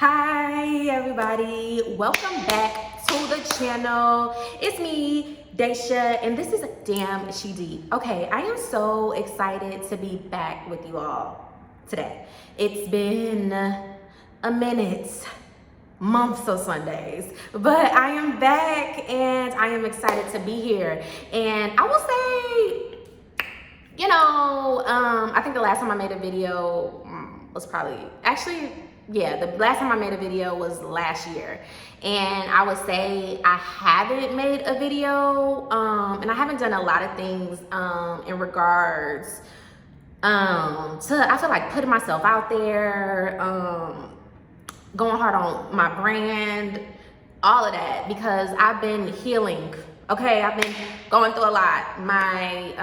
Hi everybody, welcome back to the channel. It's me, Daisha, and this is Damn She Deep. Okay, I am so excited to be back with you all today. It's been a minute, months of Sundays, but I am back and I am excited to be here. And I will say, I think the last time I made a video was the last time I made a video was last year. And I would say I haven't made a video, and I haven't done a lot of things in regards I feel like putting myself out there, going hard on my brand, all of that, because I've been healing. Okay, I've been going through a lot. My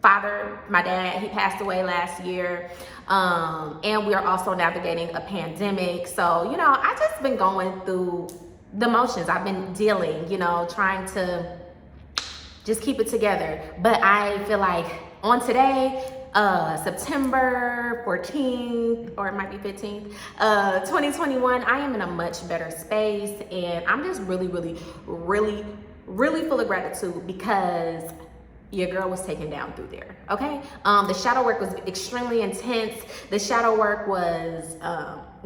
father, my dad, he passed away last year, and we're also navigating a pandemic. So, I just been going through the motions. I've been dealing, trying to just keep it together. But I feel like on today, September 14th, or it might be 15th, 2021, I am in a much better space, and I'm just really, really, really, really full of gratitude because your girl was taken down through there, okay? The shadow work was extremely intense. The shadow work was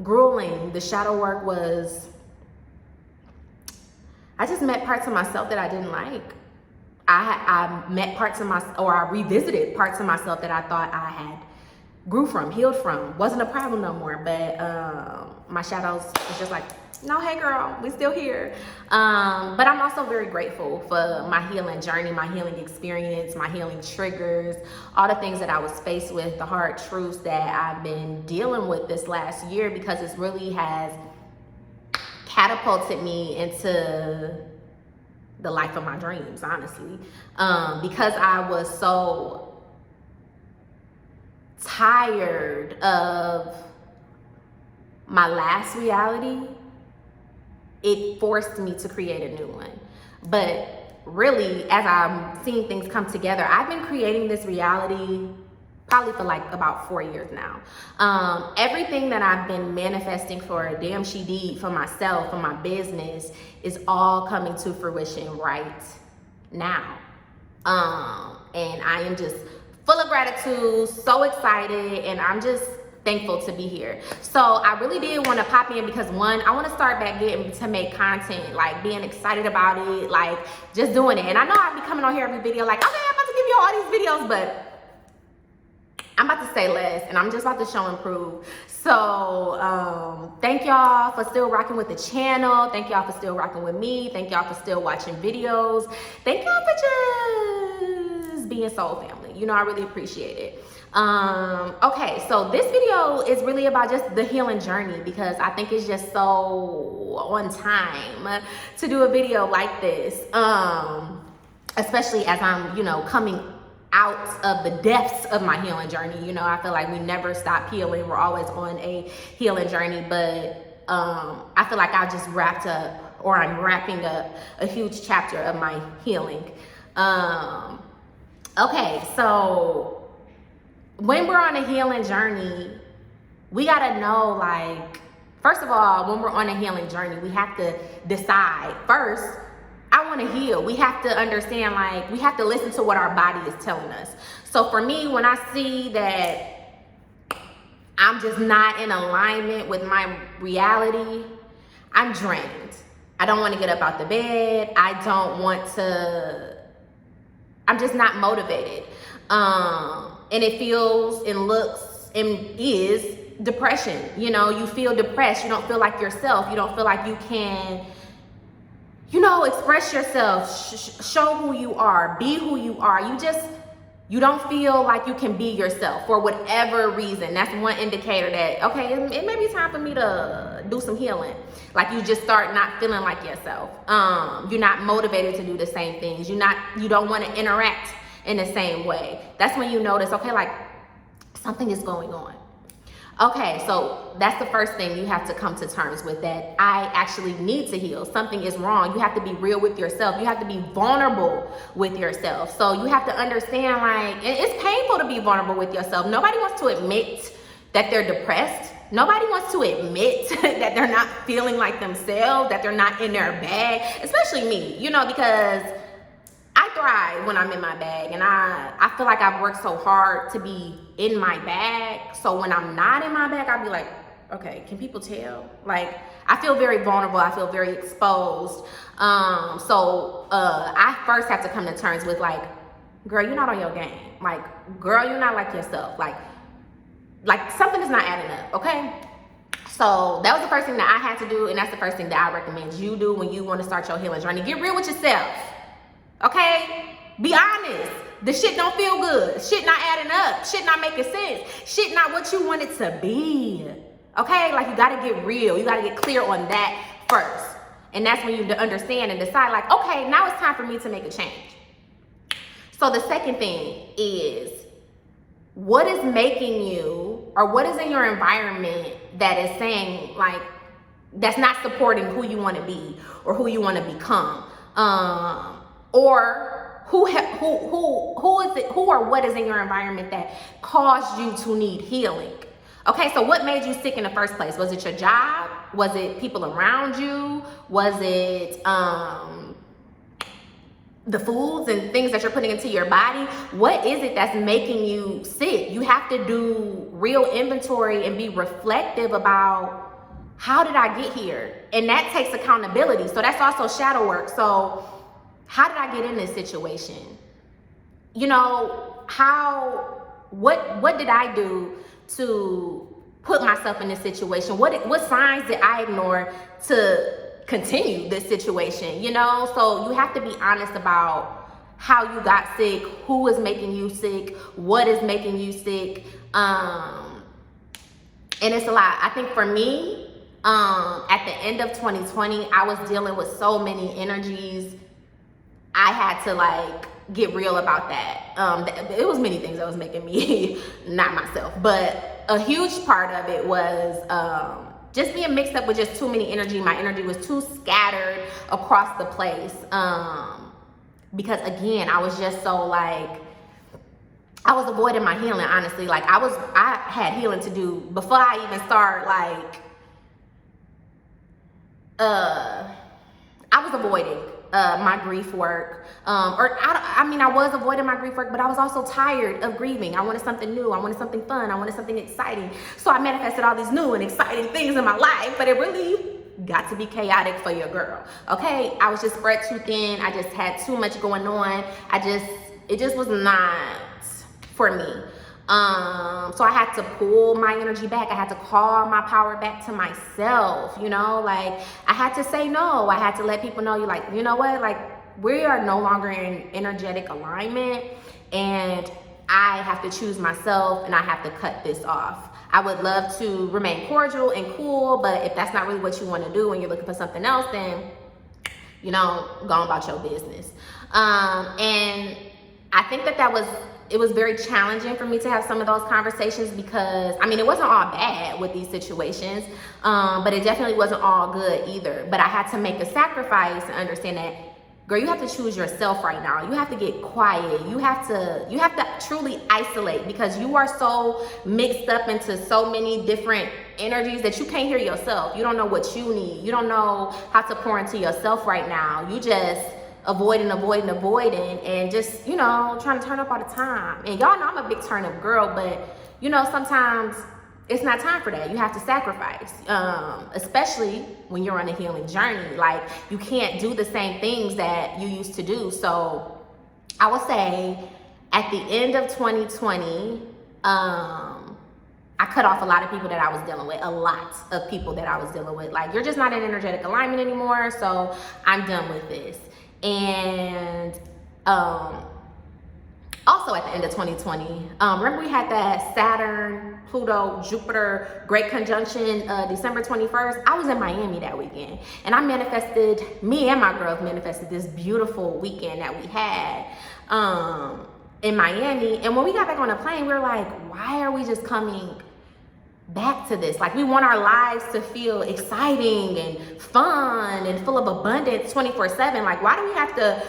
grueling. The shadow work was, I just met parts of myself that I didn't like. I met parts of I revisited parts of myself that I thought I had grew from, healed from. Wasn't a problem no more, but my shadows was just like, no, hey girl, we still here. But I'm also very grateful for my healing journey, my healing experience, my healing triggers, all the things that I was faced with, the hard truths that I've been dealing with this last year, because it really has catapulted me into the life of my dreams, honestly. Because I was so tired of my last reality, it forced me to create a new one. But really, as I'm seeing things come together, I've been creating this reality probably for like about 4 years now. Everything that I've been manifesting for Damn She Deep, for myself, for my business, is all coming to fruition right now. And I am just full of gratitude, so excited, and I'm just thankful to be here. So I really did want to pop in because, one, I want to start back getting to make content, like being excited about it, like just doing it. And I know I'll be coming on here every video like, okay, I'm about to give you all these videos, but I'm about to say less, and I'm just about to show and prove. So thank y'all for still rocking with the channel. Thank y'all for still rocking with me. Thank y'all for still watching videos. Thank y'all for just being soul family. I really appreciate it. Okay, so this video is really about just the healing journey, because I think it's just so on time to do a video like this, especially as I'm, coming out of the depths of my healing journey. I feel like we never stop healing. We're always on a healing journey, but I feel like I just wrapped up, or I'm wrapping up a huge chapter of my healing. Okay, so when we're on a healing journey, we gotta know, like, first of all, when we're on a healing journey, we have to decide first, I want to heal. We have to understand, like, we have to listen to what our body is telling us. So for me, when I see that I'm just not in alignment with my reality, I'm drained. I don't want to get up out the bed. I'm just not motivated. And it feels and looks and is depression. You feel depressed. You don't feel like yourself. You don't feel like you can, express yourself, show who you are, be who you are. You don't feel like you can be yourself for whatever reason. That's one indicator that, okay, it may be time for me to do some healing. Like, you just start not feeling like yourself. You're not motivated to do the same things. You don't want to interact in the same way. That's when you notice, okay, like something is going on. Okay, so that's the first thing you have to come to terms with, that I actually need to heal. Something is wrong. You have to be real with yourself. You have to be vulnerable with yourself. So you have to understand, like, it's painful to be vulnerable with yourself. Nobody wants to admit that they're depressed. Nobody wants to admit that they're not feeling like themselves, that they're not in their bag, especially me, you know, because I thrive when I'm in my bag, and I feel like I've worked so hard to be in my bag. So when I'm not in my bag, I'll be like, okay, can people tell? Like, I feel very vulnerable. I feel very exposed. I first have to come to terms with, like, girl, you're not on your game. Like, girl, you're not like yourself. Like something is not adding up, okay? So that was the first thing that I had to do, and that's the first thing that I recommend you do when you want to start your healing journey. Get real with yourself, okay? Be honest. The shit don't feel good. Shit not adding up. Shit not making sense. Shit not what you want it to be, okay? Like, you got to get real. You got to get clear on that first. And that's when you understand and decide, like, okay, now it's time for me to make a change. So the second thing is, what is making you, or what is in your environment that is saying, like, that's not supporting who you want to be or who you want to become, or who is it, who or what is in your environment that caused you to need healing? Okay, so what made you sick in the first place? Was it your job? Was it people around you? Was it the foods and things that you're putting into your body? What is it that's making you sick? You have to do real inventory and be reflective about, how did I get here? And that takes accountability. So that's also shadow work. So how did I get in this situation? You know, what did I do to put myself in this situation? What signs did I ignore to continue this situation, you know? So you have to be honest about how you got sick, who is making you sick, what is making you sick. And it's a lot. I think for me, at the end of 2020, I was dealing with so many energies. I had to, like, get real about that. It was many things that was making me not myself, but a huge part of it was just being mixed up with just too many energy. My energy was too scattered across the place. Because again, I was just so, like, I was avoiding my healing, honestly. Like, I had healing to do before I even start, like, I was avoiding my grief work. I was avoiding my grief work, but I was also tired of grieving. I wanted something new. I wanted something fun. I wanted something exciting. So I manifested all these new and exciting things in my life, but it really got to be chaotic for your girl, okay? I was just spread too thin. I just had too much going on. It just was not for me. So I had to pull my energy back. I had to call my power back to myself, you know? Like, I had to say no. I had to let people know, you know what? Like, we are no longer in energetic alignment, and I have to choose myself, and I have to cut this off. I would love to remain cordial and cool, but if that's not really what you want to do and you're looking for something else, then, you know, go on about your business. And I think it was very challenging for me to have some of those conversations, because, I mean, it wasn't all bad with these situations, but it definitely wasn't all good either. But I had to make a sacrifice and understand that, girl, you have to choose yourself right now. You have to get quiet. You have to truly isolate, because you are so mixed up into so many different energies that you can't hear yourself. You don't know what you need. You don't know how to pour into yourself right now. You just avoiding, and just, you know, trying to turn up all the time. And y'all know I'm a big turn up girl, but, you know, sometimes it's not time for that. You have to sacrifice, especially when you're on a healing journey. Like, you can't do the same things that you used to do. So I would say at the end of 2020, I cut off a lot of people that I was dealing with, a lot of people that I was dealing with. Like, you're just not in energetic alignment anymore, so I'm done with this. And also at the end of 2020, remember we had that Saturn, Pluto, Jupiter great conjunction December 21st. I was in Miami that weekend, and me and my girls manifested this beautiful weekend that we had in Miami. And when we got back on the plane, we were like, why are we just coming back to this? Like, we want our lives to feel exciting and fun and full of abundance 24/7. Like, why do we have to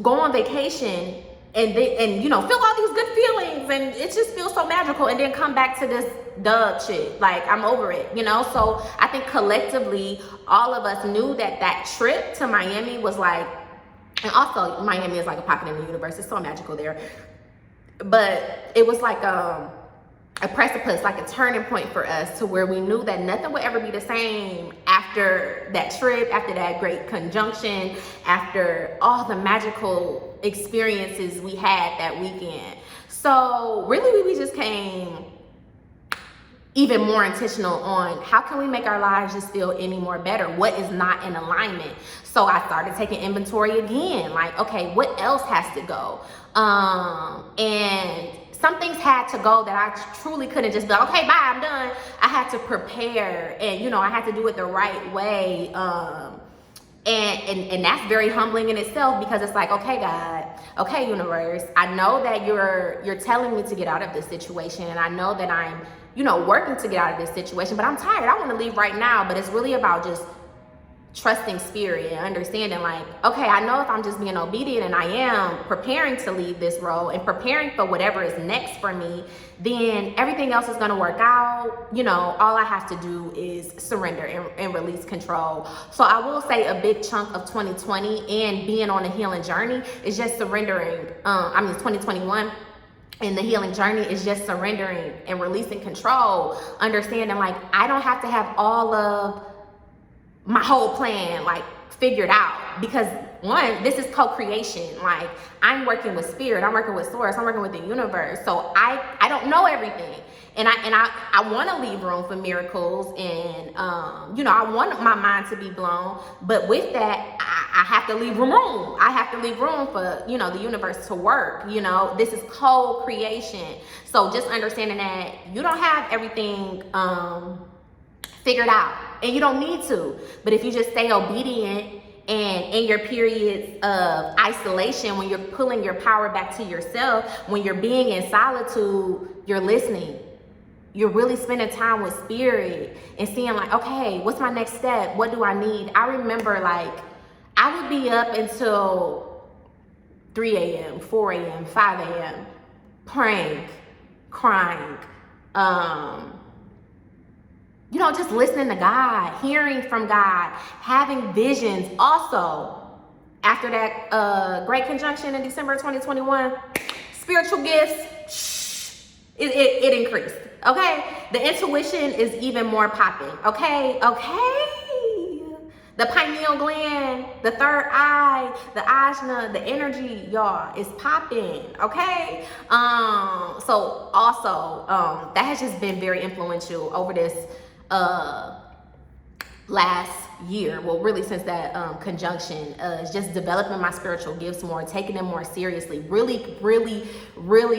go on vacation and feel all these good feelings, and it just feels so magical, and then come back to this dub shit. Like, I'm over it, So I think collectively, all of us knew that trip to Miami was like, and also Miami is like a pocket in the universe. It's so magical there. But it was like a precipice, like a turning point for us, to where we knew that nothing would ever be the same after that trip, after that great conjunction, after all the magical experiences we had that weekend. So really, we just came even more intentional on how can we make our lives just feel any more better? What is not in alignment? So I started taking inventory again. Like, okay, what else has to go? And some things had to go that I truly couldn't just be like, okay, bye, I'm done. I had to prepare, and I had to do it the right way. And that's very humbling in itself, because it's like, okay, God, okay, universe, I know that you're telling me to get out of this situation, and I know that I'm working to get out of this situation, but I'm tired. I want to leave right now. But it's really about just trusting spirit and understanding, like, okay, I know if I'm just being obedient and I am preparing to leave this role and preparing for whatever is next for me, then everything else is going to work out. All I have to do is surrender and release control. So I will say a big chunk of 2020 and being on a healing journey is just surrendering. 2021 and the healing journey is just surrendering and releasing control, understanding, like, I don't have to have all of my whole plan like figured out, because one, this is co-creation. Like, I'm working with spirit, I'm working with source, I'm working with the universe. So I don't know everything, and I want to leave room for miracles, and I want my mind to be blown, but with that I have to leave room. I have to leave room for the universe to work. This is co-creation. So just understanding that you don't have everything figured out, and you don't need to. But if you just stay obedient, and in your periods of isolation, when you're pulling your power back to yourself, when you're being in solitude, you're listening. You're really spending time with spirit and seeing, like, okay, what's my next step? What do I need? I remember, like, I would be up until 3 a.m., 4 a.m., 5 a.m., praying, crying, just listening to God, hearing from God, having visions. Also, after that great conjunction in December 2021, spiritual gifts, it increased, okay? The intuition is even more popping, okay? The pineal gland, the third eye, the ajna, the energy, y'all, is popping, okay? So also, that has just been very influential over this last year. Well, really since that conjunction, is just developing my spiritual gifts more, taking them more seriously, really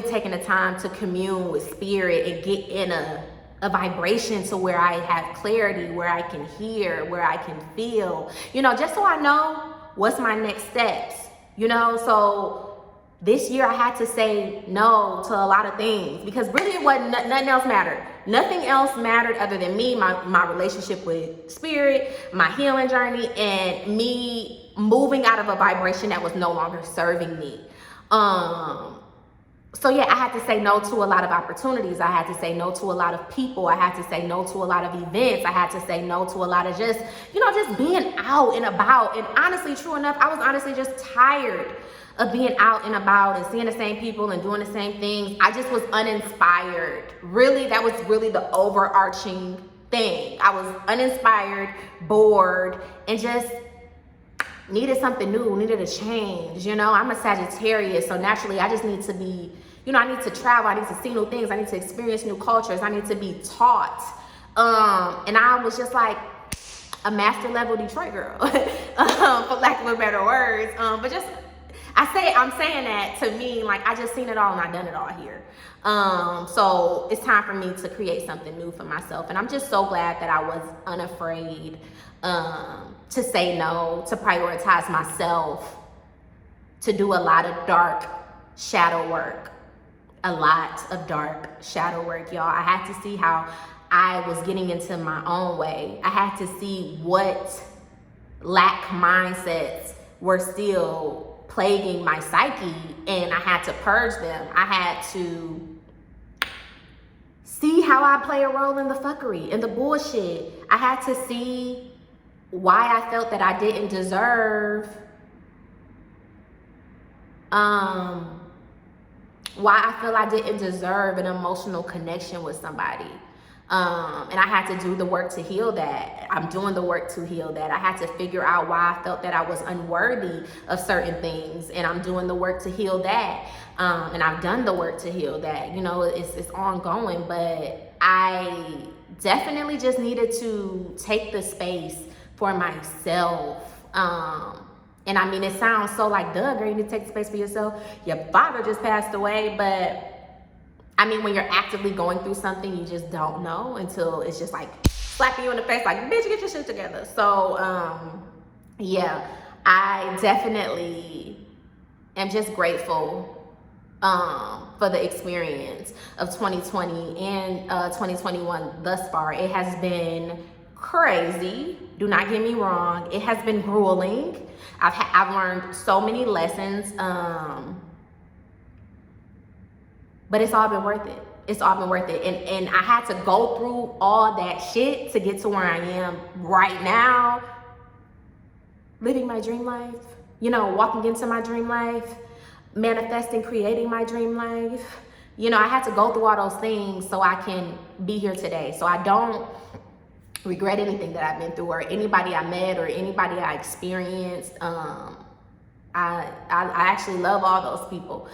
taking the time to commune with spirit and get in a vibration to where I have clarity, where I can hear, where I can feel, just so I know what's my next steps, so this year I had to say no to a lot of things, because really it wasn't, nothing else mattered. Nothing else mattered other than me, my relationship with spirit, my healing journey, and me moving out of a vibration that was no longer serving me. So yeah, I had to say no to a lot of opportunities. I had to say no to a lot of people. I had to say no to a lot of events. I had to say no to a lot of just being out and about. And honestly, true enough, I was honestly just tired of being out and about and seeing the same people and doing the same things. I just was uninspired. Really, that was really the overarching thing. I was uninspired, bored, and just needed something new, needed a change. I'm a Sagittarius, so naturally I just need to be, I need to travel, I need to see new things, I need to experience new cultures, I need to be taught. And I was just like a master level Detroit girl, for lack of a better words. But just, I'm saying that to mean, like, I just seen it all and I done it all here. So it's time for me to create something new for myself. And I'm just so glad that I was unafraid to say no, to prioritize myself, to do a lot of dark shadow work. A lot of dark shadow work, y'all. I had to see how I was getting into my own way. I had to see what lack mindsets were still plaguing my psyche, and I had to purge them. I had to see how I play a role in the fuckery and the bullshit. I had to see why I felt that I didn't deserve, why I feel I didn't deserve an emotional connection with somebody. And I had to do the work to heal that. I'm doing the work to heal that. I had to figure out why I felt that I was unworthy of certain things, and I'm doing the work to heal that. And I've done the work to heal that. You know, it's ongoing, but I definitely just needed to take the space for myself. And I mean, it sounds so like, duh, girl, you need to take the space for yourself. Your father just passed away, but I mean, when you're actively going through something, you just don't know until it's just like slapping you in the face, like, bitch, get your shit together. So, yeah, I definitely am just grateful for the experience of 2020 and 2021 thus far. It has been crazy. Do not get me wrong. It has been grueling. I've learned so many lessons, but it's all been worth it. It's all been worth it. And I had to go through all that shit to get to where I am right now, living my dream life, you know, walking into my dream life, manifesting, creating my dream life. You know, I had to go through all those things so I can be here today. So I don't regret anything that I've been through, or anybody I met, or anybody I experienced. I actually love all those people,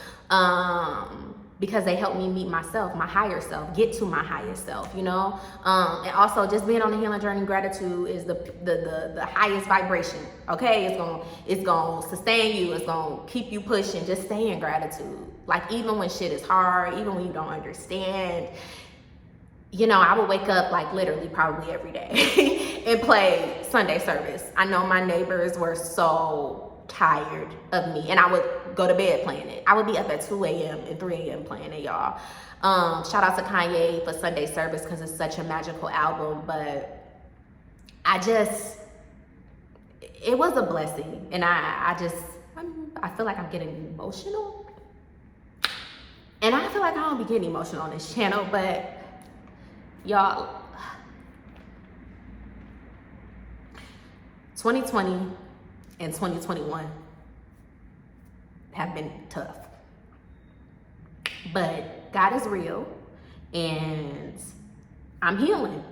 because they helped me meet myself, my higher self, get to my highest self, you know. And also, just being on the healing journey, gratitude is the highest vibration. Okay, it's gonna sustain you. It's gonna keep you pushing. Just stay in gratitude. Like, even when shit is hard, even when you don't understand. You know, I would wake up like literally probably every day and play Sunday service. I know my neighbors were so tired of me, and I would go to bed playing it. I would be up at 2 a.m. and 3 a.m. playing it, y'all. Shout out to Kanye for Sunday service, because it's such a magical album. But it was a blessing. And I feel like I'm getting emotional. And I feel like I don't be getting emotional on this channel, but y'all, 2020 and 2021 have been tough, but God is real, and I'm healing,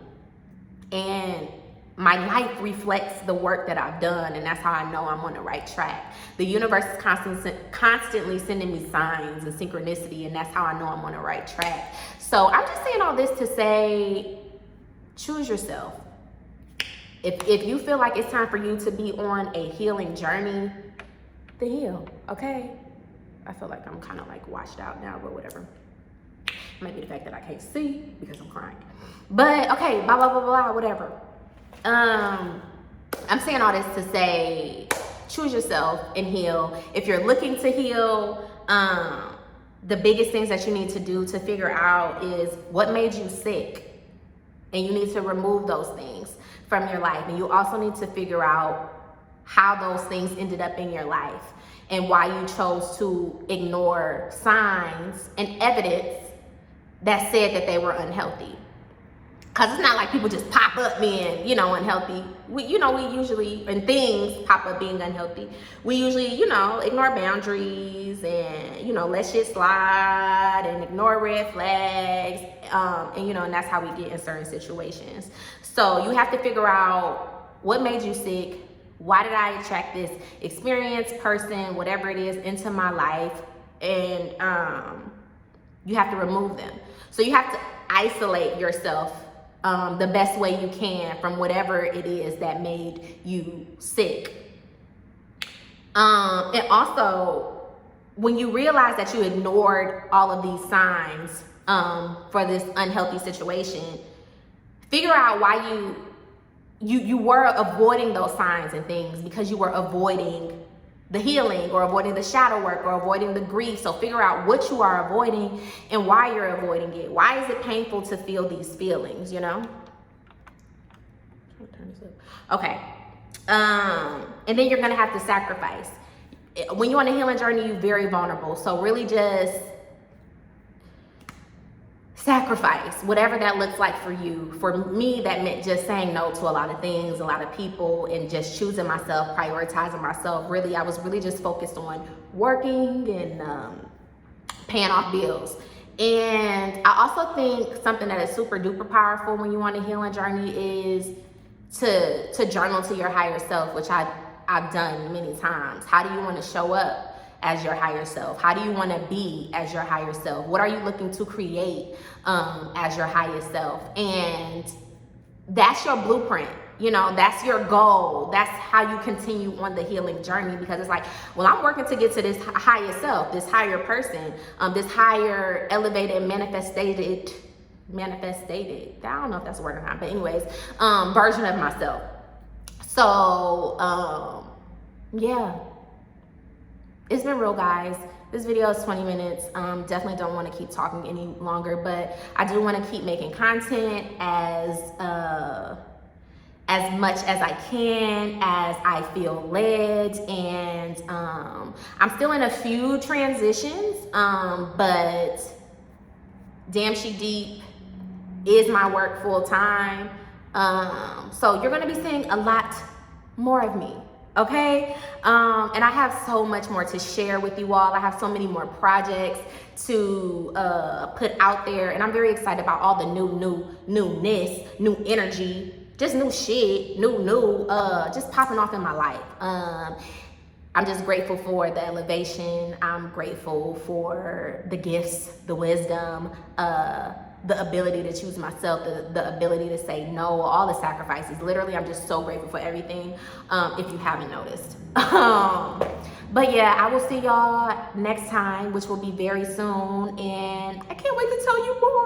and my life reflects the work that I've done, and that's how I know I'm on the right track. The universe is constantly sending me signs and synchronicity, and that's how I know I'm on the right track. So I'm just saying all this to say, choose yourself. If you feel like it's time for you to be on a healing journey, then heal, okay? I feel like I'm kind of like washed out now, but whatever. Maybe the fact that I can't see because I'm crying. But okay, blah, blah, blah, blah, whatever. I'm saying all this to say, choose yourself and heal. If you're looking to heal, the biggest things that you need to do to figure out is what made you sick. And you need to remove those things from your life. And you also need to figure out how those things ended up in your life and why you chose to ignore signs and evidence that said that they were unhealthy. Because it's not like people just pop up being, you know, unhealthy. We usually, when things pop up being unhealthy, we usually, you know, ignore boundaries and, you know, let shit slide and ignore red flags. And, you know, and that's how we get in certain situations. So you have to figure out what made you sick. Why did I attract this experience, person, whatever it is, into my life? And you have to remove them. So you have to isolate yourself the best way you can from whatever it is that made you sick. And also, when you realize that you ignored all of these signs for this unhealthy situation, figure out why you were avoiding those signs and things, because you were avoiding the healing or avoiding the shadow work or avoiding the grief. So figure out what you are avoiding and why you're avoiding it. Why is it painful to feel these feelings, you know? Okay. And then you're gonna have to sacrifice. when you're on a healing journey, you're very vulnerable. So really just sacrifice, whatever that looks like for you. For me, that meant just saying no to a lot of things, a lot of people, and just choosing myself, prioritizing myself. Really, I was really just focused on working and paying off bills. And I also think something that is super duper powerful when you're on a healing journey is to journal to your higher self, which I've done many times. How do you want to show up as your higher self? How do you want to be as your higher self? What are you looking to create as your higher self? And that's your blueprint. You know, that's your goal. That's how you continue on the healing journey, because it's like, well, I'm working to get to this higher self, this higher person, this higher elevated manifested, I don't know if that's a word or not, but anyways, version of myself. So, yeah, it's been real, guys. This video is 20 minutes. Definitely don't want to keep talking any longer, but I do want to keep making content as much as I can, as I feel led. And I'm still in a few transitions, but Damn She Deep is my work full time. So you're gonna be seeing a lot more of me, okay? And I have so much more to share with you all. I have so many more projects to put out there, and I'm very excited about all the newness, new energy, just new shit, just popping off in my life. I'm just grateful for the elevation. I'm grateful for the gifts, the wisdom, the ability to choose myself, the ability to say no, all the sacrifices. Literally, I'm just so grateful for everything, if you haven't noticed. But yeah, I will see y'all next time, which will be very soon. And I can't wait to tell you more.